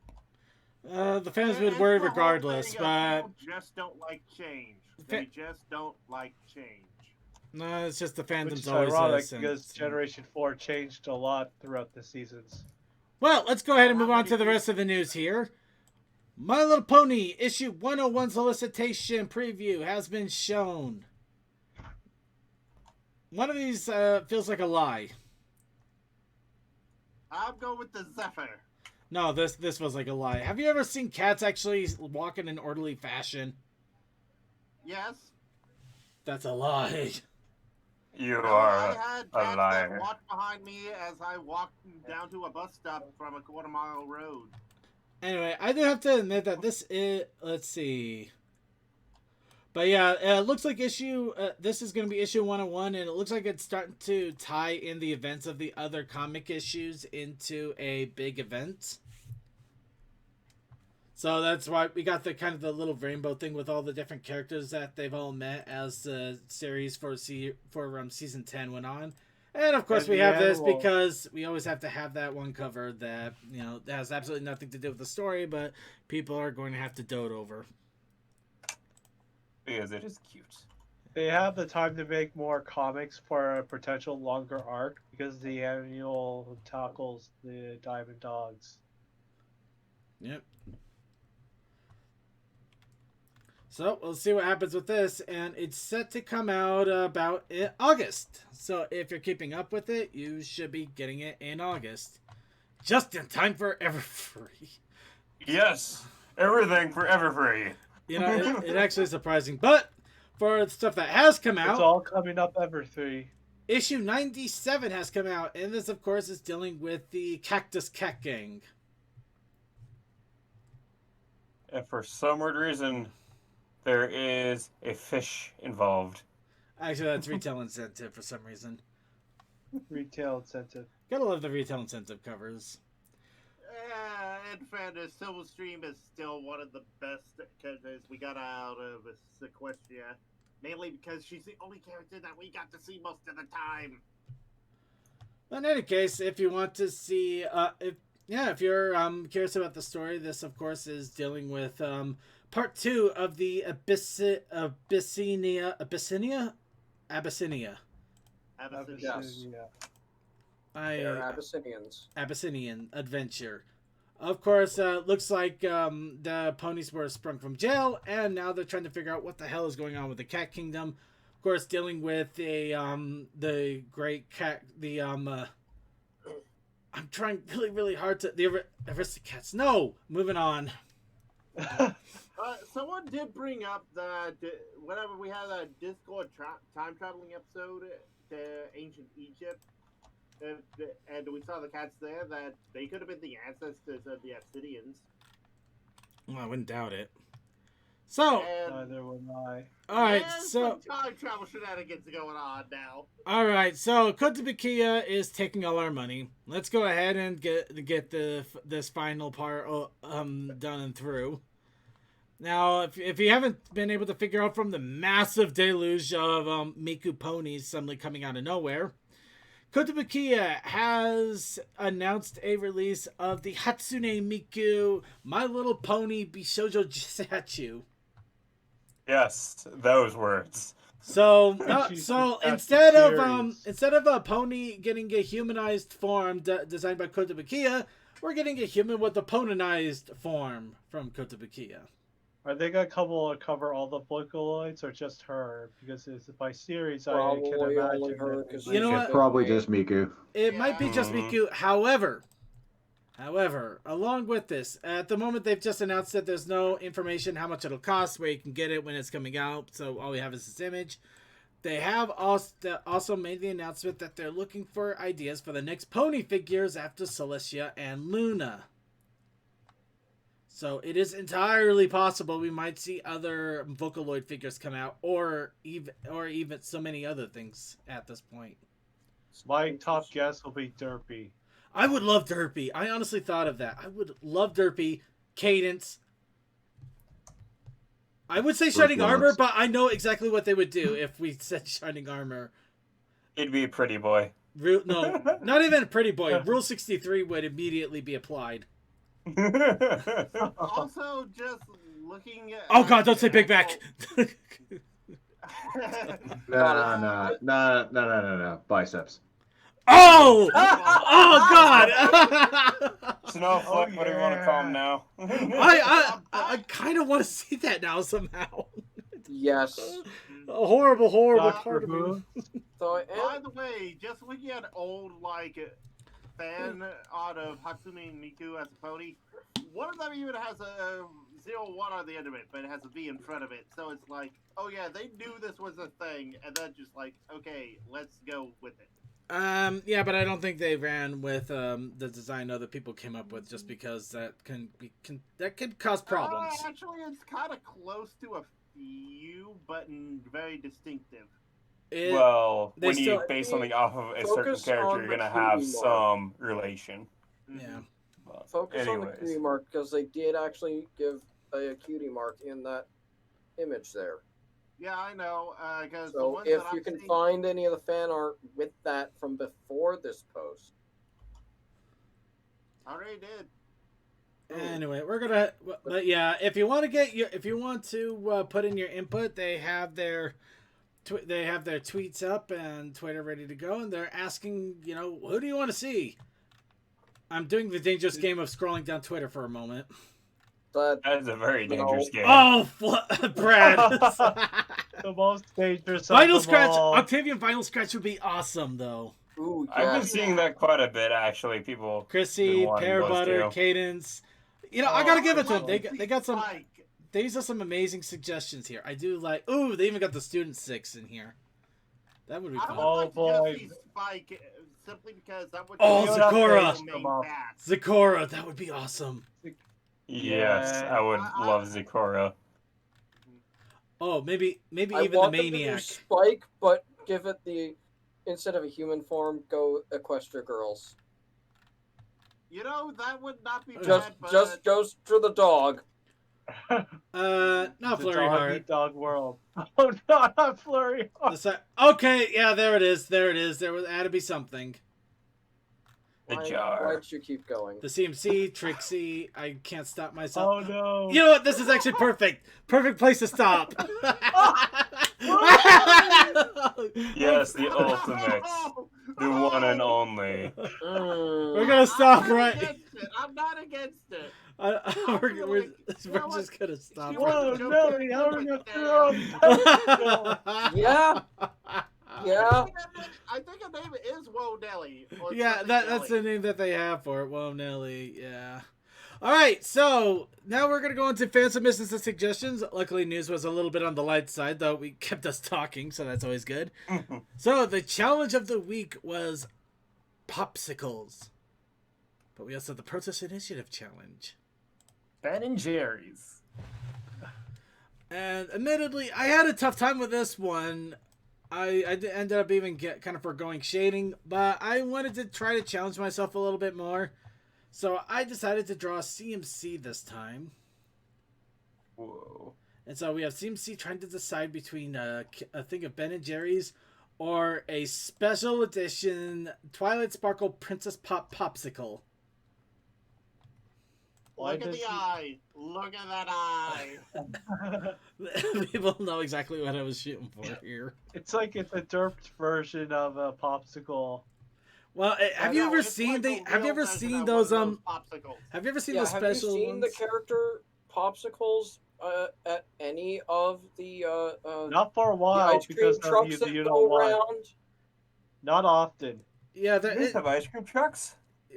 The fans would worry regardless, but people just don't like change. They just don't like change. No, it's just the Which fandom's is always ironic this. because Generation 4 changed a lot throughout the seasons. Well, let's go ahead and move on to the rest of the news here. My Little Pony issue 101 solicitation preview has been shown. One of these feels like a lie. I'll go with the Zephyr. No, this feels like a lie. Have you ever seen cats actually walk in an orderly fashion? Yes. That's a lie. You I are had a cats liar. that walked behind me as I walked down to a bus stop from a quarter-mile road. Anyway, I do have to admit that this is... Let's see. But yeah, it looks like this is going to be issue 101, and it looks like it's starting to tie in the events of the other comic issues into a big event. So that's why we got the kind of the little rainbow thing with all the different characters that they've all met as the series for season 10 went on. And of course we have this because we always have to have that one cover that, that has absolutely nothing to do with the story, but people are going to have to dote over. Because it is cute. They have the time to make more comics for a potential longer arc because the annual tackles the Diamond Dogs. Yep. So we'll see what happens with this, and it's set to come out about in August. So if you're keeping up with it, you should be getting it in August, just in time for Everfree. Yes, everything for Everfree. It actually is surprising, but for stuff that has come out, it's all coming up Everfree. Issue 97 has come out, and this, of course, is dealing with the Cactus Cat Gang. And for some weird reason, there is a fish involved. Actually, that's retail incentive for some reason. Retail incentive. Gotta love the retail incentive covers. In fairness, Silverstream is still one of the best characters we got out of Sequestria. Mainly because she's the only character that we got to see most of the time. In any case, if you want to see, if you're curious about the story, this of course is dealing with part 2 of the Abyssinia. Yes. They're Abyssinians. Abyssinian adventure. Of course, looks like the ponies were sprung from jail, and now they're trying to figure out what the hell is going on with the Cat Kingdom. Of course, dealing with the great cat, I'm trying really, really hard to... The Aristocats. No! Moving on. Someone did bring up that whenever we had a Discord time traveling episode to ancient Egypt, and we saw the cats there, that they could have been the ancestors of the Obsidians. Well, I wouldn't doubt it. So, neither would I. Alright, There's so... some time travel shenanigans going on now. Alright, so Kotobukiya is taking all our money. Let's go ahead and get this final part done and through. Now, if you haven't been able to figure out from the massive deluge of Miku ponies suddenly coming out of nowhere, Kotobukiya has announced a release of the Hatsune Miku My Little Pony Bishoujo Jisatsu. Yes, those words. So instead of a pony getting a humanized form designed by Kotobukiya, we're getting a human with a ponized form from Kotobukiya. Are they gonna cover all the Vocaloids or just her? Because it's by series, Probably I can imagine. only her, You know what? Probably just Miku. It might be just Miku. However, along with this, at the moment they've just announced that there's no information how much it'll cost, where you can get it when it's coming out. So all we have is this image. They have also made the announcement that they're looking for ideas for the next pony figures after Celestia and Luna. So it is entirely possible we might see other Vocaloid figures come out, or even so many other things at this point. My top guess will be Derpy. I would love Derpy. I honestly thought of that. I would love Derpy. Cadence. I would say Shining Armor, but I know exactly what they would do if we said Shining Armor. It'd be a pretty boy. No, not even a pretty boy. Rule 63 would immediately be applied. Also, just looking at... Oh god, don't say Big Back! No. Biceps. Oh! Oh god! Snowflake, what do you want to call him now? I kind of want to see that now somehow. Yes. A horrible part of me. So, by the way, just looking at old, fan art of Hatsune Miku as a pony, one of them even has a 01 on the end of it, but it has a V in front of it. So it's like, oh yeah, they knew this was a thing, and then just like, okay, let's go with it. Yeah, but I don't think they ran with the design other people came up with, just because that can cause problems. Actually, it's kind of close to a few, but very distinctive. When you base something off of a certain character, you're gonna have some relation. Yeah. Focus on the cutie mark, because they did actually give a cutie mark in that image there. Yeah, I know. So if you can find any of the fan art with that from before this post. I already did. Anyway, we're gonna. But yeah, if you want to put in your input, they have their tweets up and Twitter ready to go, and they're asking, who do you want to see? I'm doing the dangerous game of scrolling down Twitter for a moment. That is a very dangerous game. Oh, Brad! The most dangerous. Vinyl Scratch, Octavian Vinyl Scratch would be awesome, though. Ooh, yeah. I've been seeing that quite a bit, actually. People, Chrissy, Pear Butter, Cadence. I gotta give it to them. They got some. These are some amazing suggestions here. I do like. Ooh, they even got the Student 6 in here. That would be fun. Oh boy! Spike, simply because that would. Zecora! Zecora, that would be awesome. Yes, I would love Zecora. Oh, maybe even the Maniac. Spike, but give it instead of a human form, go Equestria Girls. That would not be just bad, just goes to the dog. Not Flurry Heart. Dog world. Oh no, not Flurry Heart. Okay, yeah, there it is. There had to be something. The jar. Why did you keep going? The CMC, Trixie. I can't stop myself. Oh no! You know what? This is actually perfect. Perfect place to stop. Yes, the ultimate, the one and only. We're gonna stop right. I'm not against it. We're just gonna stop. Whoa, no, Yeah. Yeah. I think her name is Whoa Nelly. Yeah, that's the name that they have for it. Whoa Nelly, yeah. Alright, so now we're going to go into fan submissions and suggestions. Luckily, news was a little bit on the light side, though we kept us talking, so that's always good. So, the challenge of the week was popsicles. But we also had the Protest Initiative challenge. Ben & Jerry's. And admittedly, I had a tough time with this one. I ended up even kind of foregoing shading, but I wanted to try to challenge myself a little bit more. So I decided to draw CMC this time. Whoa. And so we have CMC trying to decide between a thing of Ben & Jerry's or a special edition Twilight Sparkle Princess Pop Popsicle. Look at the eye. Look at that eye. People know exactly what I was shooting for here. It's like it's a derped version of a popsicle. Well, have you ever seen those popsicles? Have you ever seen those special Have you seen ones? the character popsicles at any of the Not for a while ice cream because trucks of that you go know what. around? Not often. Yeah, They have ice cream trucks?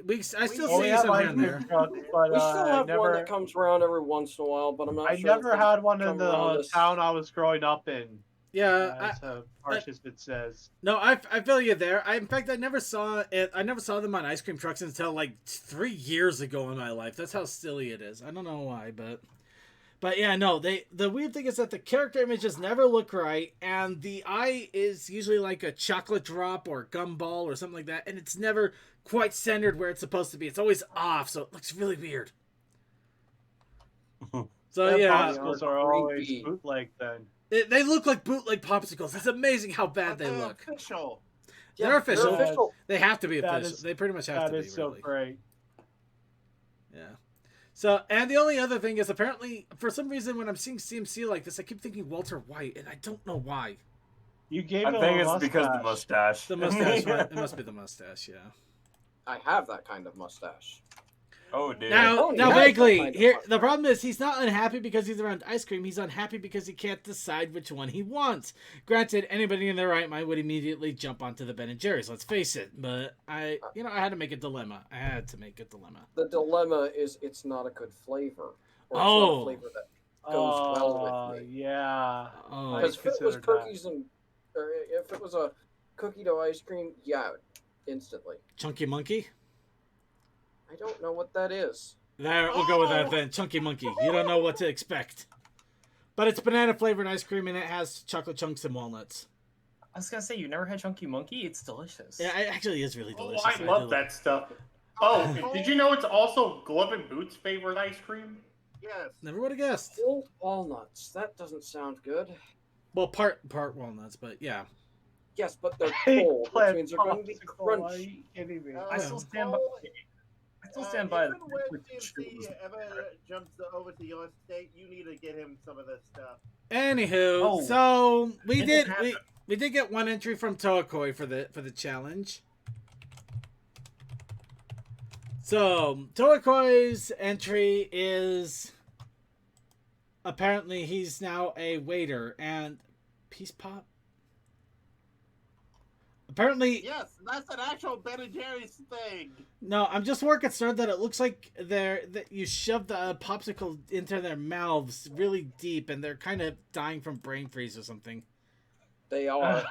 I still Well, we see have some ice in cream there. trucks, but We still I have one never, that comes around every once in a while, but I'm not I sure. never had one in the around this- town I was growing up in. Yeah, As harsh as it says. no, I feel you there. In fact, I never saw it. I never saw them on ice cream trucks until like 3 years ago in my life. That's how silly it is. I don't know why, but yeah, no. The weird thing is that the character images never look right, and the eye is usually like a chocolate drop or a gumball or something like that, and it's never quite centered where it's supposed to be. It's always off, so it looks really weird. So yeah, popsicles are always bootleg then. They look like bootleg popsicles. It's amazing how bad they look. Official. They're official. They're official. They have to be That official. is- They pretty much have to be. That is so really. great. Yeah. So, and the only other thing is apparently, for some reason, when I'm seeing CMC like this, I keep thinking Walter White, and I don't know why. You gave I him think a it's mustache. because of the mustache. The mustache, right? It must be the mustache, yeah. I have that kind of mustache. Oh, dude. Now, yeah, vaguely, kind of here mustache. the problem is he's not unhappy because he's around ice cream. He's unhappy because he can't decide which one he wants. Granted, anybody in their right mind would immediately jump onto the Ben & Jerry's. Let's face it. But I had to make a dilemma. I had to make a dilemma. The dilemma is it's not a good flavor. Or it's not Oh. a flavor that goes well with me. Yeah. Oh. Because if it was considered that. cookies and, or if it was a cookie dough ice cream, yeah, instantly. Chunky Monkey. I don't know what that is. There, we'll go with that then. Chunky Monkey. You don't know what to expect. But it's banana flavored ice cream and it has chocolate chunks and walnuts. I was gonna say, you never had Chunky Monkey? It's delicious. Yeah, it actually is really delicious. Oh, I love that stuff. Oh, did you know it's also Glove and Boots' favorite ice cream? Yes. Never would have guessed. Full walnuts. That doesn't sound good. Well, part walnuts, but yeah. Yes, but they're Hey, cold, which plant means they're going to be popsicle, are crunchy. you kidding me? I still stand by. I still stand by. If and when CMC ever jumps over to your state, you need to get him some of this stuff. Anywho, Oh. so we It did didn't happen. we did get one entry from Toakoi for the challenge. So Toakoi's entry is apparently he's now a waiter and Peace Pop. Apparently, Yes, that's an actual Ben and Jerry's thing. no, I'm just more concerned that it looks like that you shoved the popsicle into their mouths really deep and they're kind of dying from brain freeze or something. They are.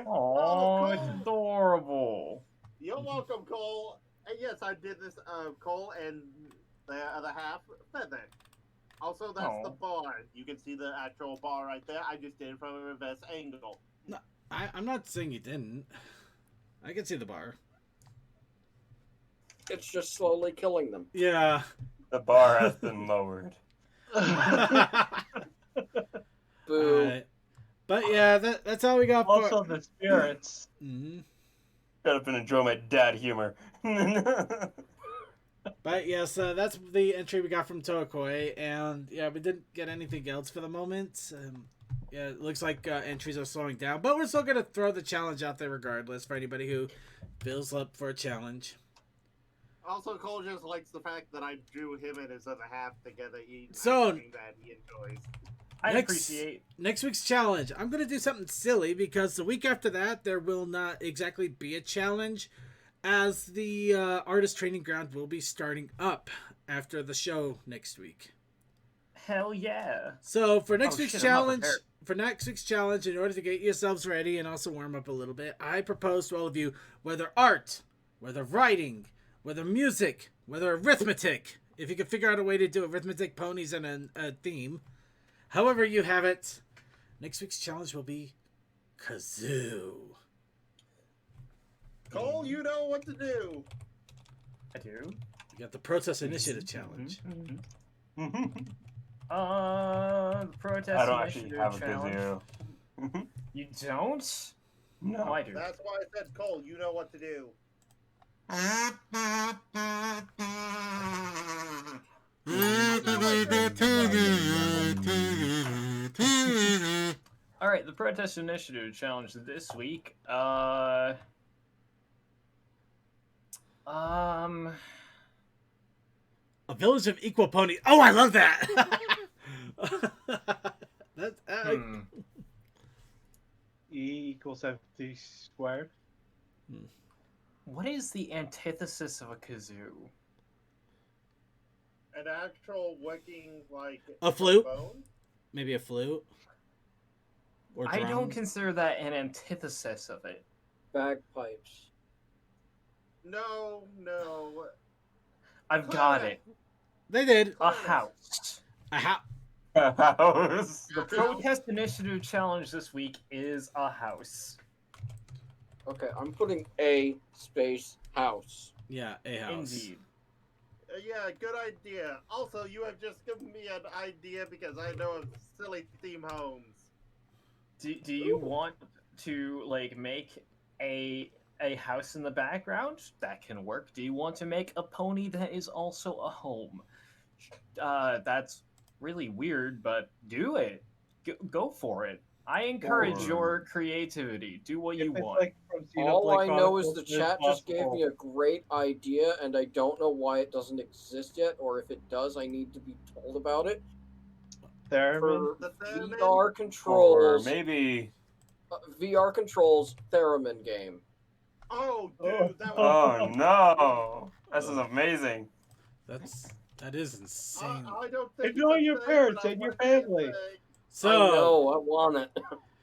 Oh, it's adorable. You're welcome, Cole. And yes, I did this, Cole, and the other half fed that. Also, that's the bar. You can see the actual bar right there. I just did it from a reverse angle. No, I'm not saying you didn't. I can see the bar. It's just slowly killing them. Yeah. The bar has been lowered. Boo. Alright. But yeah, that's all we got for. Also, the spirits. Mhm. Shut up and enjoy my dad humor. But yes, that's the entry we got from Toakoi, and yeah, we didn't get anything else for the moment. Yeah, it looks like entries are slowing down, but we're still gonna throw the challenge out there regardless for anybody who feels up for a challenge. Also, Cole just likes the fact that I drew him and his other half together eating So, ice cream that he enjoys. I appreciate. Next week's challenge. I'm going to do something silly because the week after that, there will not exactly be a challenge, as the artist training ground will be starting up after the show next week. Hell yeah! So for next week's challenge, in order to get yourselves ready and also warm up a little bit, I propose to all of you, whether art, whether writing, whether music, whether arithmetic, if you can figure out a way to do arithmetic, ponies, and a theme, however you have it, next week's challenge will be kazoo. Cole, you know what to do. I do. You got the Protest Initiative challenge. The Protest I don't Initiative actually have a challenge. kazoo. You don't? No. Oh, I do. That's why I said, Cole, you know what to do. Alright, the Protest Initiative challenge this week. A village of equal ponies. Oh, I love that. That's E equals empty squared. What is the antithesis of a kazoo? An actual working, like... A flute? Phone? Maybe a flute? Or I don't drums? consider that an antithesis of it. Bagpipes. No. I've got it. They did. A house. A house. The Protest Initiative challenge this week is a house. Okay, I'm putting a space house. Yeah, a house. Indeed. Yeah, good idea. Also, you have just given me an idea because I know of silly theme homes. Do you want to like make a house in the background? That can work. Do you want to make a pony that is also a home? That's really weird, but do it. Go for it. I encourage your creativity. Do what you want. Like all I know is the chat just gave me a great idea, and I don't know why it doesn't exist yet, or if it does, I need to be told about it. Theremin? For VR controls. Or maybe... VR controls Theremin game. Oh, dude, that Oh, no. This is amazing. That is insane. I don't think Enjoy your parents and your family. So I know, I want it.